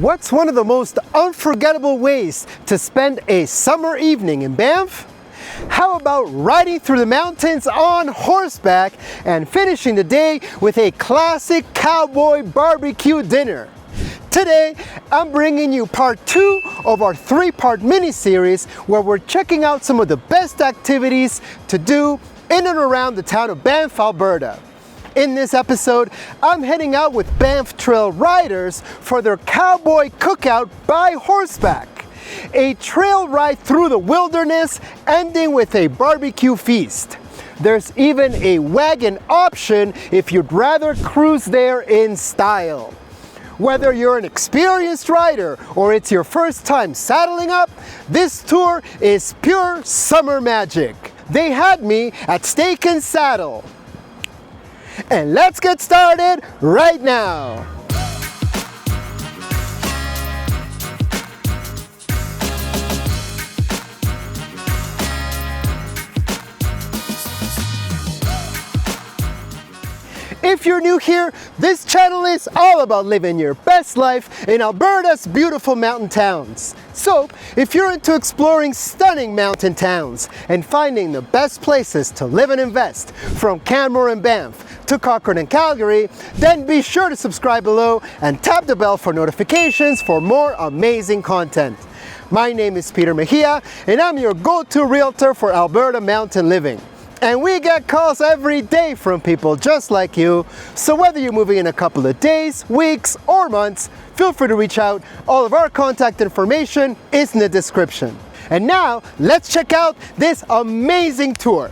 What's one of the most unforgettable ways to spend a summer evening in Banff? How about riding through the mountains on horseback and finishing the day with a classic cowboy barbecue dinner? Today, I'm bringing you part 2 of our 3-part mini-series where we're checking out some of the best activities to do in and around the town of Banff, Alberta. In this episode, I'm heading out with Banff Trail riders for their Cowboy Cookout by horseback. A trail ride through the wilderness ending with a barbecue feast. There's even a wagon option if you'd rather cruise there in style. Whether you're an experienced rider or it's your first time saddling up, this tour is pure summer magic. They had me at Steak and Saddle. And let's get started right now. If you're new here, this channel is all about living your best life in Alberta's beautiful mountain towns. So, if you're into exploring stunning mountain towns and finding the best places to live and invest, from Canmore and Banff to Cochrane and Calgary, then be sure to subscribe below and tap the bell for notifications for more amazing content. My name is Peter Mejia, and I'm your go-to realtor for Alberta mountain living. And we get calls every day from people just like you. So whether you're moving in a couple of days, weeks, or months, feel free to reach out. All of our contact information is in the description. And now, let's check out this amazing tour.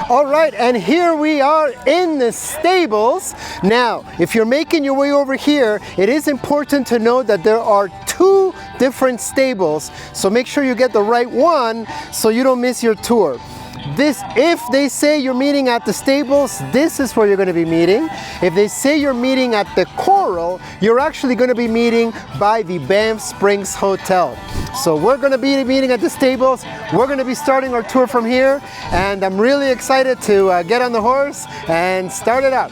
All right, and here we are in the stables. Now, if you're making your way over here, it is important to know that there are 2 different stables. So make sure you get the right one so you don't miss your tour. If they say you're meeting at the stables, this is where you're going to be meeting. If they say you're meeting at the Coral, you're actually going to be meeting by the Banff Springs Hotel. So we're going to be meeting at the stables. We're going to be starting our tour from here, and I'm really excited to get on the horse and start it up.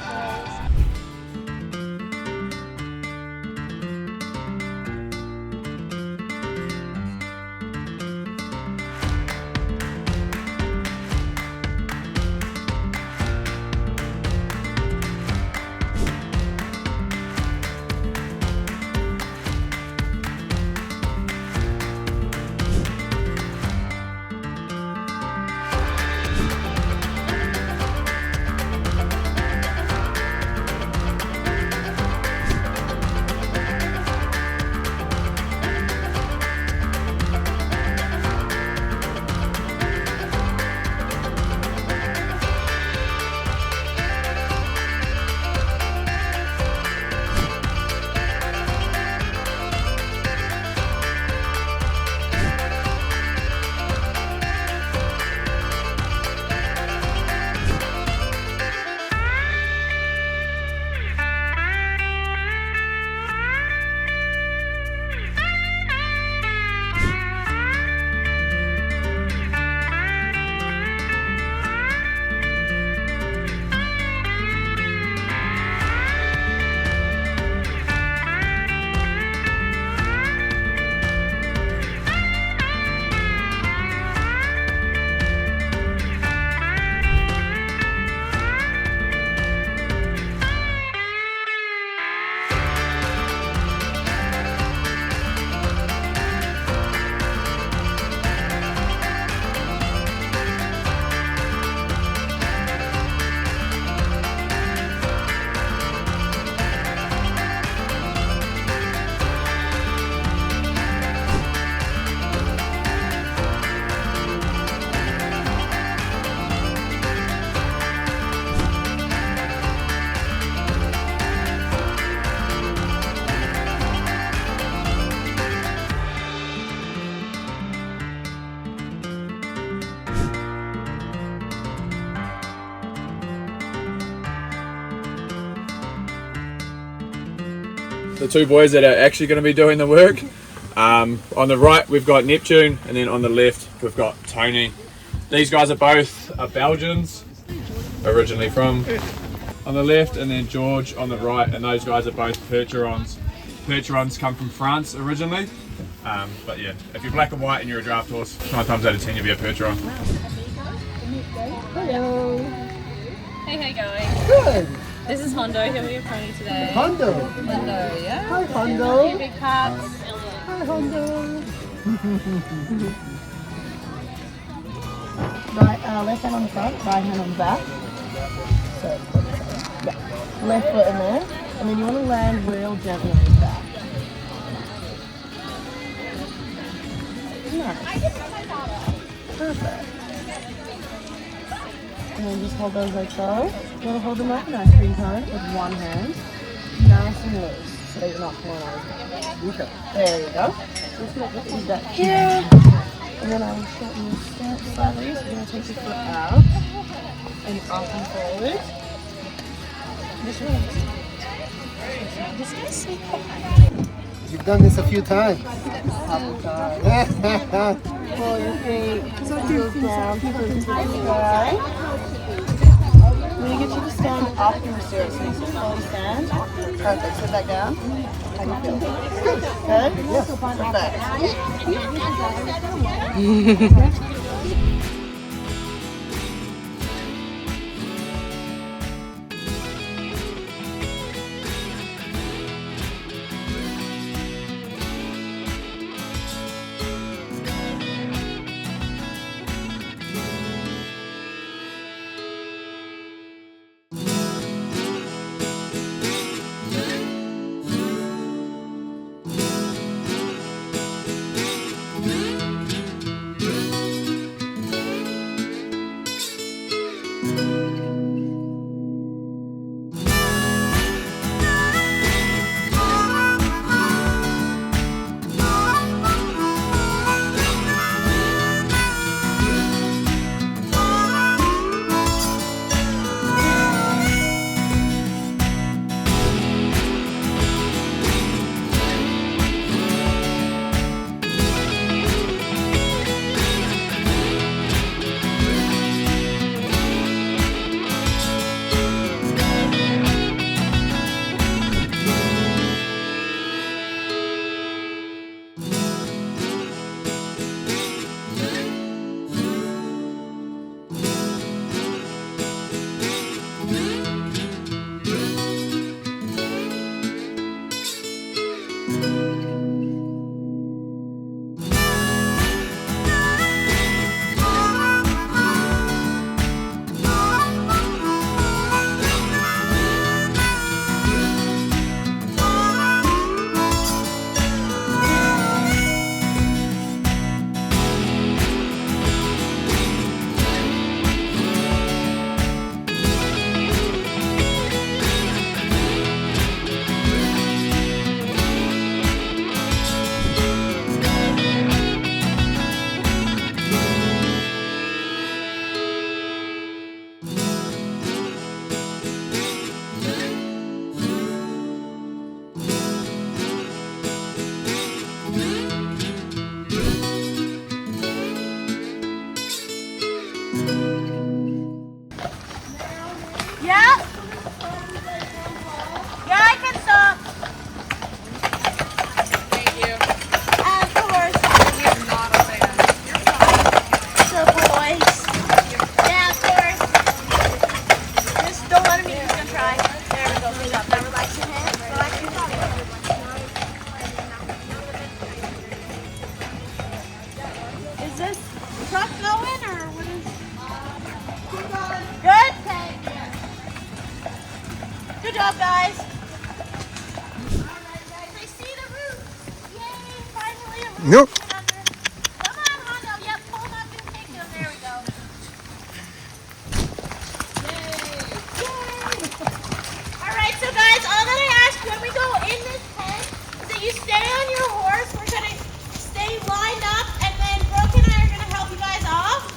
The 2 boys that are actually going to be doing the work. On the right we've got Neptune, and then on the left we've got Tony. These guys are both Belgians, originally from on the left, and then George on the right, and those guys are both Percherons. Percherons come from France originally. But yeah, if you're black and white and you're a draft horse, 9 times out of 10 you'll be a Percheron. Hello. Hey, how you going? Good. This is Hondo. He'll be your pony today. Hondo. Hondo, yeah. Hi, Hondo. Hey, big pups. Hi, Hondo. Right, left hand on the front, right hand on the back. So, yeah, left foot in there, and then you want to land real gently on his back. Nice. Perfect. And then just hold those like so. You want to hold them up nice green cone with one hand, nice and loose, so you're not pulling on his back. Okay. There you go. Just going to use that here. And then I will shorten your stance slightly. So you're going to take your foot out and up and forward. Just relax. This is so quiet. You've done this a few times. Couple times. Pull your feet, heels down, toes to the sky. I'm going to get you to stand up in the stairs. So you just fully stand. Perfect. Sit back down. How do you feel? Good? Yes. Perfect. job, guys. Alright, guys, I see the roof. Yay, finally a roof. Nope. Come on, Hondo. Yep, pull them up and take them. There we go. Yay. Alright, so guys, all that I ask when we go in this pen is that you stay on your horse. We're going to stay lined up, and then Brooke and I are going to help you guys off.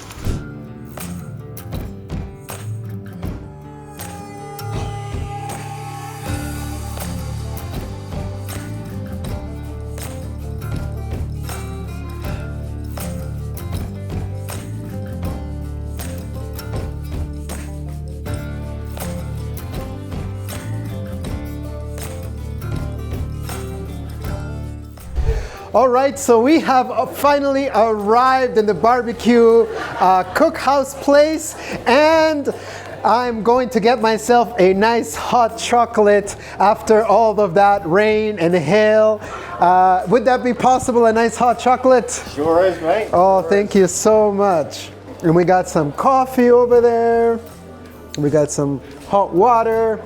All right, so we have finally arrived in the barbecue cookhouse place, and I'm going to get myself a nice hot chocolate after all of that rain and hail. Would that be possible, a nice hot chocolate? Sure is, mate. Oh, thank you so much. And we got some coffee over there. We got some hot water,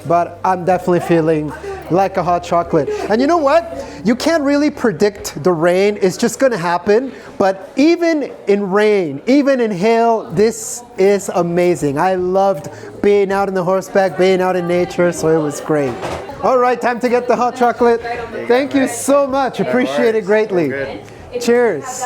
but I'm definitely feeling like a hot chocolate. And you know what? You can't really predict the rain. It's just gonna happen. But even in rain, even in hail, this is amazing. I loved being out in the horseback, being out in nature, so it was great. All right, time to get the hot chocolate. Thank you so much. Appreciate it greatly. Cheers.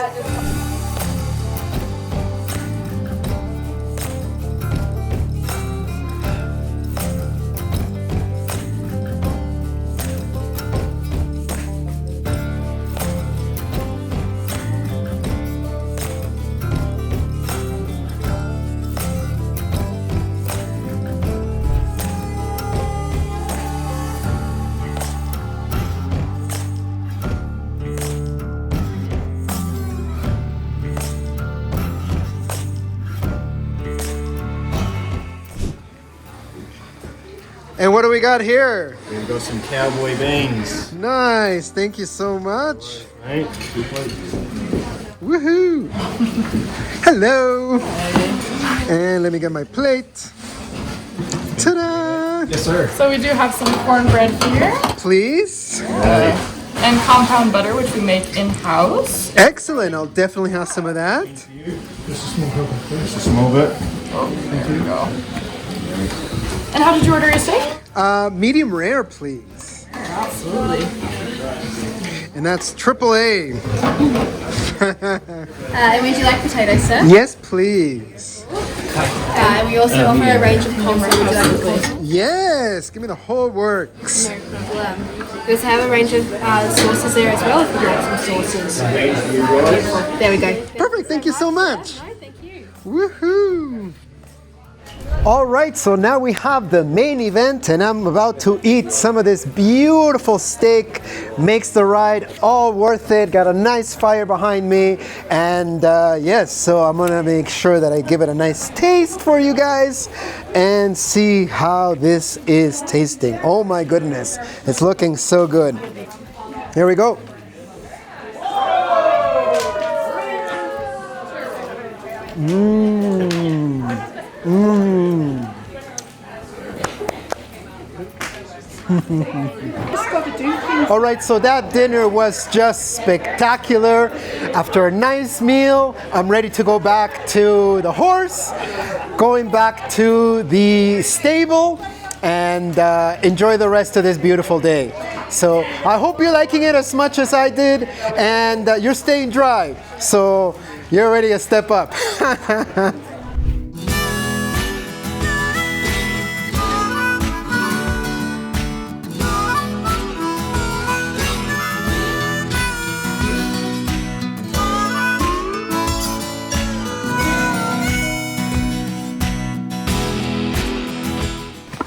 And what do we got here? We've got some cowboy beans. Nice, thank you so much. Right? Woohoo! Hello! And let me get my plate. Ta-da! Yes, sir. So we do have some cornbread here Please. and compound butter, which we make in-house. Excellent, I'll definitely have some of that. Just a small bit. There we go. And how did you order your steak? Medium rare, please. Absolutely. And that's AAA. And would you like potatoes, sir? Yes, please. We also offer a range of coleslaw. Would you like the coleslaw? Yes, give me the whole works. No problem. We also have a range of sauces there as well, if you'd like some sauces. Beautiful. There we go. Perfect, thank you so much. No, thank you. Woohoo! All right, so now we have the main event, and I'm about to eat some of this beautiful steak. Makes the ride all worth it. Got a nice fire behind me, and yes, so I'm gonna make sure that I give it a nice taste for you guys and see how this is tasting. Oh my goodness, it's looking so good. Here we go. All right, so that dinner was just spectacular. After a nice meal, I'm ready to go back to the horse, going back to the stable, and enjoy the rest of this beautiful day. So I hope you're liking it as much as I did, and you're staying dry. So you're ready to step up.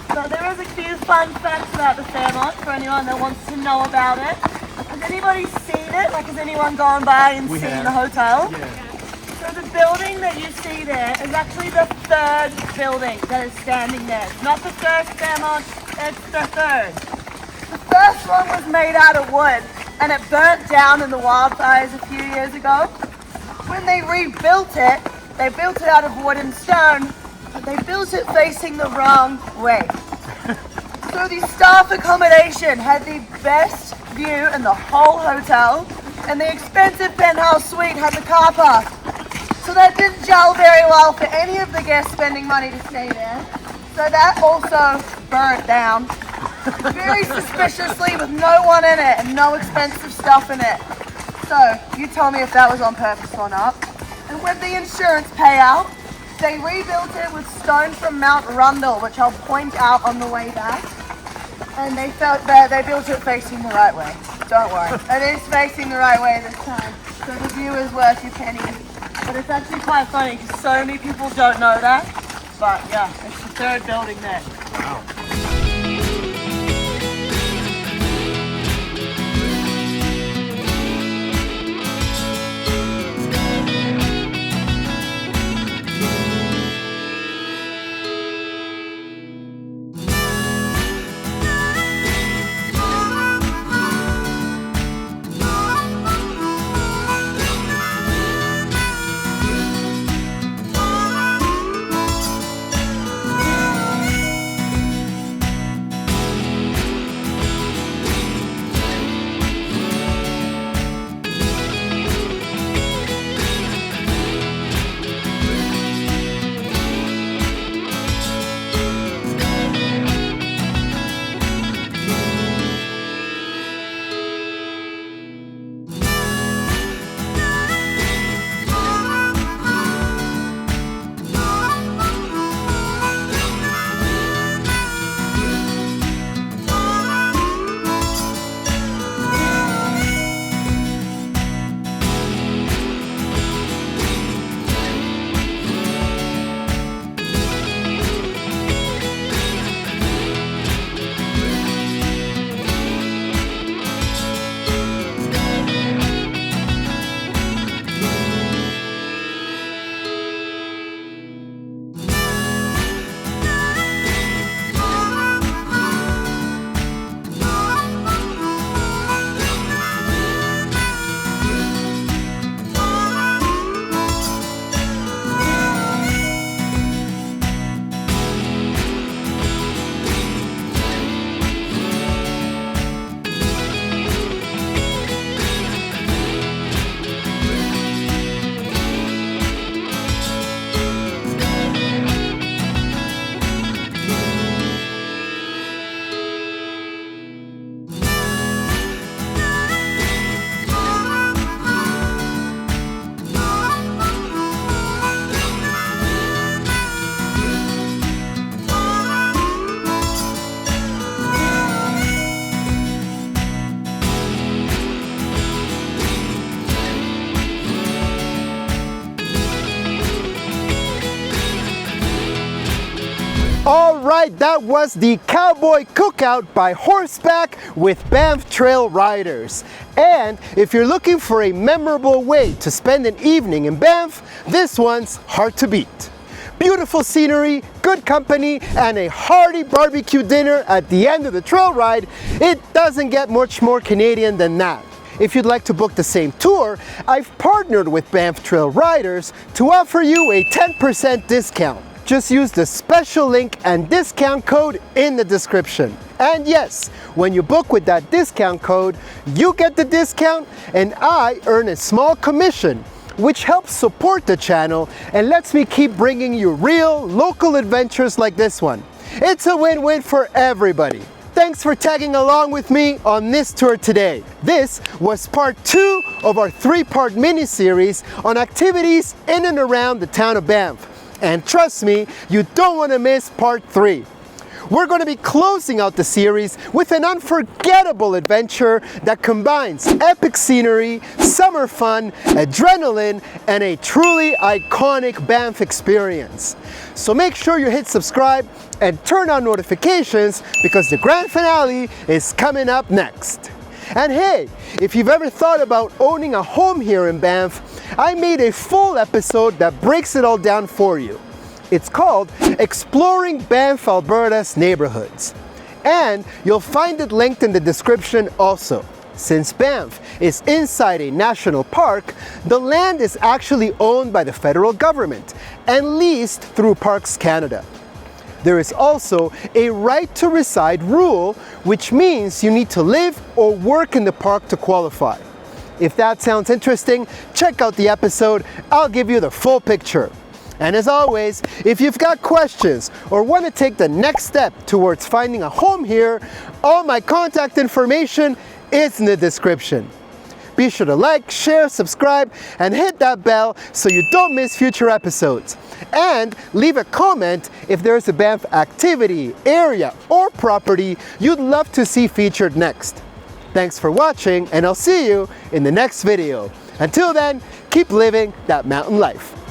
So there is a few fun facts about the Fairmont for anyone that wants to know about it. Has anybody seen it? Like, has anyone gone by and seen the hotel? So the building that you see there is actually the third building that is standing there. It's not the first Fairmont, it's the third. The first one was made out of wood and it burnt down in the wildfires a few years ago. When they rebuilt it, they built it out of wood and stone, but they built it facing the wrong way. So the staff accommodation had the best view in the whole hotel, and the expensive penthouse suite had the car park. So that didn't gel very well for any of the guests spending money to stay there. So that also burnt down, very suspiciously, with no one in it and no expensive stuff in it. So you tell me if that was on purpose or not. And with the insurance payout, they rebuilt it with stone from Mount Rundle, which I'll point out on the way back. And they felt that they built it facing the right way. Don't worry, it is facing the right way this time. So the view is worth your penny. But it's actually quite funny because so many people don't know that. But yeah, it's the third building there. All right, that was the Cowboy Cookout by Horseback with Banff Trail Riders. And if you're looking for a memorable way to spend an evening in Banff, this one's hard to beat. Beautiful scenery, good company, and a hearty barbecue dinner at the end of the trail ride. It doesn't get much more Canadian than that. If you'd like to book the same tour, I've partnered with Banff Trail Riders to offer you a 10% discount. Just use the special link and discount code in the description. And yes, when you book with that discount code, you get the discount and I earn a small commission, which helps support the channel and lets me keep bringing you real, local adventures like this one. It's a win-win for everybody. Thanks for tagging along with me on this tour today. This was part 2 of our 3-part mini-series on activities in and around the town of Banff. And trust me, you don't want to miss part 3. We're going to be closing out the series with an unforgettable adventure that combines epic scenery, summer fun, adrenaline, and a truly iconic Banff experience. So make sure you hit subscribe and turn on notifications because the grand finale is coming up next. And hey, if you've ever thought about owning a home here in Banff, I made a full episode that breaks it all down for you. It's called Exploring Banff Alberta's Neighborhoods. And you'll find it linked in the description also. Since Banff is inside a national park, the land is actually owned by the federal government and leased through Parks Canada. There is also a right to reside rule, which means you need to live or work in the park to qualify. If that sounds interesting, check out the episode. I'll give you the full picture. And as always, if you've got questions or want to take the next step towards finding a home here, all my contact information is in the description. Be sure to like, share, subscribe, and hit that bell so you don't miss future episodes. And leave a comment if there's a Banff activity, area, or property you'd love to see featured next. Thanks for watching, and I'll see you in the next video. Until then, keep living that mountain life.